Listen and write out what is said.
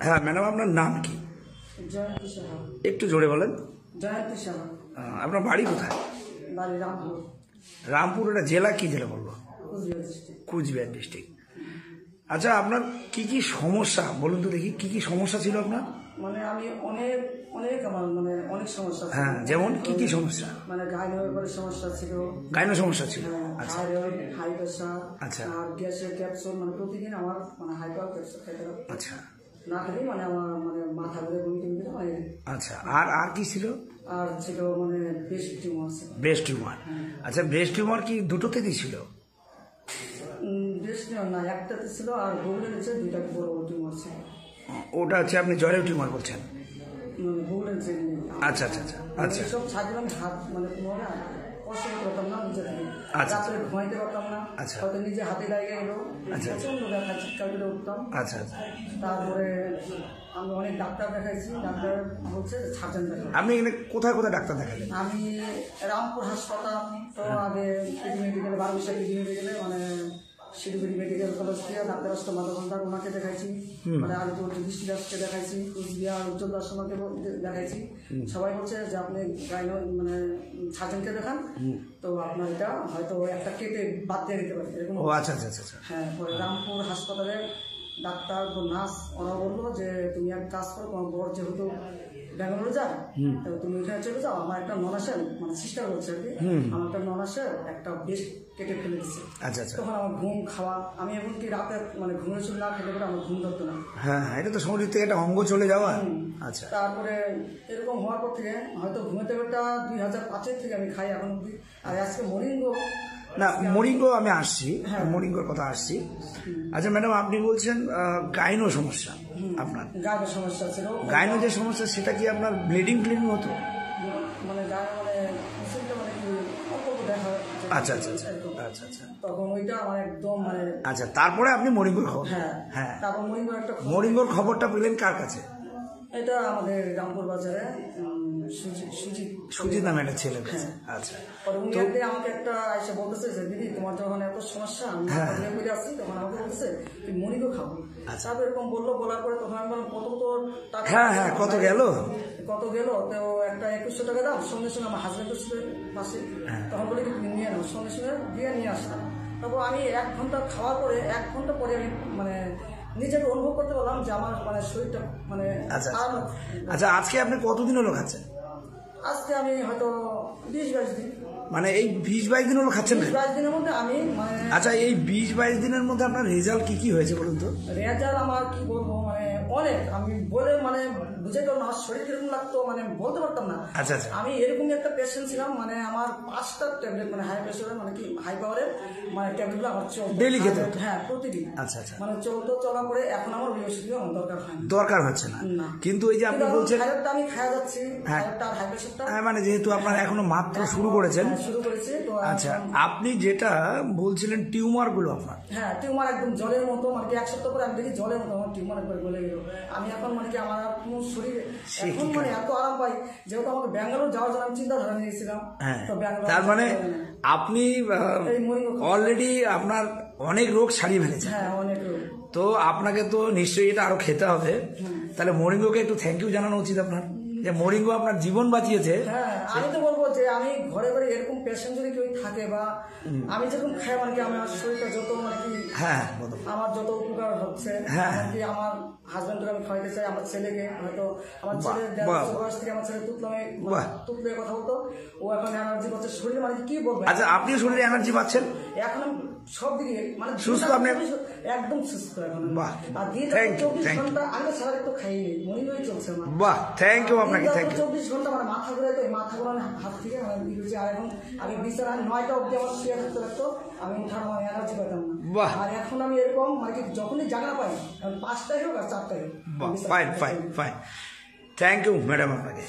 হ্যাঁ ম্যাডাম, আপনার নাম কি? জয়ন্তী সাহা। একটু জোরে বলেন। জয়ন্তী সাহা। আপনার বাড়ি কোথায়? বাড়ি রামপুর। রামপুর, এটা জেলা কি জেলা বলবো? কুচবিহার ডিস্ট্রিক্ট। কুচবিহার ডিস্ট্রিক্ট। আচ্ছা, আপনার কি কি সমস্যা বলুন তো দেখি, কি কি সমস্যা ছিল আপনার? মানে আমি অনেক অনেক আমার মানে অনেক সমস্যা ছিল। হ্যাঁ, যেমন কি কি সমস্যা? মানে গাইনো ব্যাপারে সমস্যা ছিল। গাইনো সমস্যা ছিল? আচ্ছা থাইরয়েড, হাই প্রেশার, আচ্ছা। আর গ্যাসের ক্যাপসুল, মানে প্রতিদিন আমার মানে হাই পাওয়ার ক্যাপসুল খাইতে হবে। আচ্ছা। না খেলে মানে আমার মানে মাথা ঘুরে বমি টমি হয়। আচ্ছা, আর কি ছিল? আর ছিল মানে ব্রেস্ট টিউমার ছিল। Breast tumour. আচ্ছা, ব্রেস্ট টিউমার কি দুটোতেই ছিল? ব্রেস্ট টিউমার না, একটাতে ছিল, আর গোল্ডেন হচ্ছে দুইটা বড় বড় টিউমার ছিল। ওটা হচ্ছে আপনি জরায়ু টিউমার বলছেন? গোল্ডেন ছিল। আচ্ছা আচ্ছা আচ্ছা আচ্ছা। সব ছাড়লে আমি হাত মানে কোনোভাবে কষ্ট করতে পারতাম না নিজে থেকে। আচ্ছা। রাত্রে ঘুমাইতে পারতাম না। আচ্ছা। হয়তো নিজে হাতে লাগে এলো। আচ্ছা। প্রচন্ড ব্যথা, চিৎকার করে উঠতাম। আচ্ছা আচ্ছা। তারপরে আমি অনেক ডাক্তার দেখাইছি, ডাক্তার বলছে সার্জেন দেখাবো। আপনি এখানে কোথায় কোথায় ডাক্তার দেখালেন? আমি রামপুর হাসপাতাল, তো আগে পিডি মেডিকেলে, 12 পিডি মেডিকেলে, মানে শিলিগুড়ি মেডিকেল কলেজ থেকে ডাক্তার আসতো মাধবন্দার, ওনাকে দেখাইছি। মানে আলিপুর ডিস্ট্রিক্টকে দেখাইছি, কুচবিহার উজ্জ্বল দাসকে দেখাইছি। সবাই বলছে যে আপনি গাইনো মানে সার্জনকে দেখান, তো আপনার এটা হয়তো একটা কেটে বাদ দিয়ে দিতে পারে এরকম। ও আচ্ছা আচ্ছা আচ্ছা। হ্যাঁ, পরে রামপুর হাসপাতালে ডাক্তার নার্স ওরা বললো যে তুমি এক কাজ করো, তোমার বর যেহেতু ব্যাঙ্গালোরে যায়, তুমি ওইখানে চলে যাও। আমার একটা ননাসের মানে সিস্টার বলছে আর কি, আমার একটা ননাসের একটা বেস্ট কেটে ফেলে দিচ্ছে। আচ্ছা আচ্ছা। তখন আমার ঘুম খাওয়া, আমি এমনকি রাতে মানে ঘুমের চলে না খেলে করে আমার ঘুম ধরতো না। হ্যাঁ, এটা তো শরীর থেকে একটা অঙ্গ চলে যাওয়া। আচ্ছা। তারপরে এরকম হওয়ার পর থেকে হয়তো ঘুমের ট্যাবলেটটা 2005 থেকে আমি খাই এখন অব্দি। আর আজকে মরিঙ্গো না, মরিঙ্গো আমি আসছি, মরিঙ্গোর কথা আসছি। আচ্ছা ম্যাডাম, আপনি বলছেন গাইনো সমস্যা আপনার? গায়ের সমস্যা ছিল। গাইনো যে সমস্যা, সেটা কি আপনার ব্লিডিং হতো? মানে গায়ে মানে মানে কি অল্প দেখা। আচ্ছা আচ্ছা আচ্ছা আচ্ছা আচ্ছা। তখন ওইটা আমার একদম মানে। আচ্ছা, তারপরে আপনি মরিঙ্গোর খবর? হ্যাঁ হ্যাঁ। তারপর মরিঙ্গোর খবরটা পেলেন কার কাছে? এটা আমাদের রামপুর বাজারে সুজিত নামে একটা ছেলে। আচ্ছা। উনি একদিন আমাকে একটা এসে বলতেছে যে দিদি তোমার যখন এত সমস্যা, আমি বলে আসছি, তখন আমাকে বলতেছে তুই মরিঙ্গো খাবো। তারপর এরকম বললো, বলার পরে তখন আমি বললাম কত টাকা? হ্যাঁ হ্যাঁ, কত গেল? তো একটা 2100 টাকা দাম। সঙ্গে সঙ্গে আমার হাজবেন্ডের সাথে পাশে, তখন বলি তুমি নিয়ে নাও, সঙ্গে সঙ্গে দিয়ে নিয়ে আসলাম। তারপর আমি 1 ঘন্টা খাওয়ার পরে 1 ঘন্টা পরে আমি মানে নিজেকে অনুভব করতে পারলাম যে আমার মানে শরীরটা মানে। আচ্ছা, আজকে আপনি কতদিন হলো খাচ্ছেন? আজকে আমি হয়তো 20-22 দিন। মানে এই 20-22 দিন হলো খাচ্ছেন? 20-22 দিনের মধ্যে আমি মানে। আচ্ছা, এই 20-22 দিনের মধ্যে আপনার রেজাল্ট কি কি হয়েছে বলুন তো? রেজাল্ট আমার কি বলবো মানে অনেক, আমি বলে মানে বুঝে গেল না, শরীর কিরকম লাগতো মানে বলতে পারতাম না। আচ্ছা আচ্ছা। আমি এরকমই একটা পেশেন্ট ছিলাম, মানে আমার 5টা ট্যাবলেট মানে হাই প্রেশারের মানে কি হাই পাওয়ারের মানে ট্যাবলেটগুলো আমার চলতো ডেইলি খেতে? হ্যাঁ, প্রতিদিন। আচ্ছা আচ্ছা। মানে চলার পরে এখন আমার ওই ওষুধগুলো দরকার হয় না। দরকার হচ্ছে না? কিন্তু ওই যে আপনি বলছেন আমি খাওয়া যাচ্ছি, হাই প্রেশারটা। হ্যাঁ, মানে যেহেতু আপনার এখনো মাত্র শুরু করেছেন। তো আচ্ছা, আপনি যেটা বলছিলেন টিউমার গুলো আপনার? হ্যাঁ, টিউমার একদম জলের মতো, মানে 1 সপ্তাহ পরে আমি দেখি জলের মতো আমার টিউমার একবার গলে গেল। আমি এখন মানে কি আমার কোনো শরীরে এখন মানে এত আরাম পাই, যেহেতু আমাকে ব্যাঙ্গালোর যাওয়ার জন্য আমি চিন্তাধারা নিয়েছিলাম। তার মানে আপনি অলরেডি আপনার অনেক রোগ সারিয়ে ফেলেছেন। হ্যাঁ, অনেক রোগ। তো আপনাকে তো নিশ্চয়ই এটা আরো খেতে হবে। তাহলে মরিঙ্গোকে একটু থ্যাংক ইউ জানানো উচিত আপনার, যে মরিঙ্গো আপনার জীবন বাঁচিয়েছে। হ্যাঁ, আমি তো বলবো যে আমি ঘরে ঘরে এরকম পেশেন্ট যদি কেউ থাকে বা আমি যেরকম খাই মানে কি আমার শরীরটা যত মানে কি আমার যত উপকার হচ্ছে, কি আমার হাজবেন্ডকে আমি খাওয়াইতে চাই, আমার ছেলেকে হয়তো আমার ছেলের 1.5 বছর বয়স থেকে আমার ছেলে তুতলে কথা বলতো, ও এখন এনার্জি পাচ্ছে শরীরে, মানে কি বলবো। আচ্ছা, আপনি শরীরে এনার্জি পাচ্ছেন এখন? আমি সব দিকে মানে সুস্থ, আপনি একদম সুস্থ এখন। আর দিন 24 ঘন্টা আমি সারা একটু খাইনি, মরিঙ্গোই চলছে আমার। বাহ, থ্যাংক ইউ আপনাকে, থ্যাংক ইউ। 24 ঘন্টা মানে মাথা ঘুরে, তো এই মাথা ঘুরানো হাত থেকে মানে দিয়েছি। আর এখন আমি বিছানায় 9টা অবধি আমার শুয়ে থাকতে লাগতো, আমি উঠার মানে এনার্জি পেতাম না। আর এখন আমি এরকম মানে কি যখনই জায়গা পাই, 5টায় হোক আর 4টায় হোক। Fine fine fine, thank you madam আপনাকে।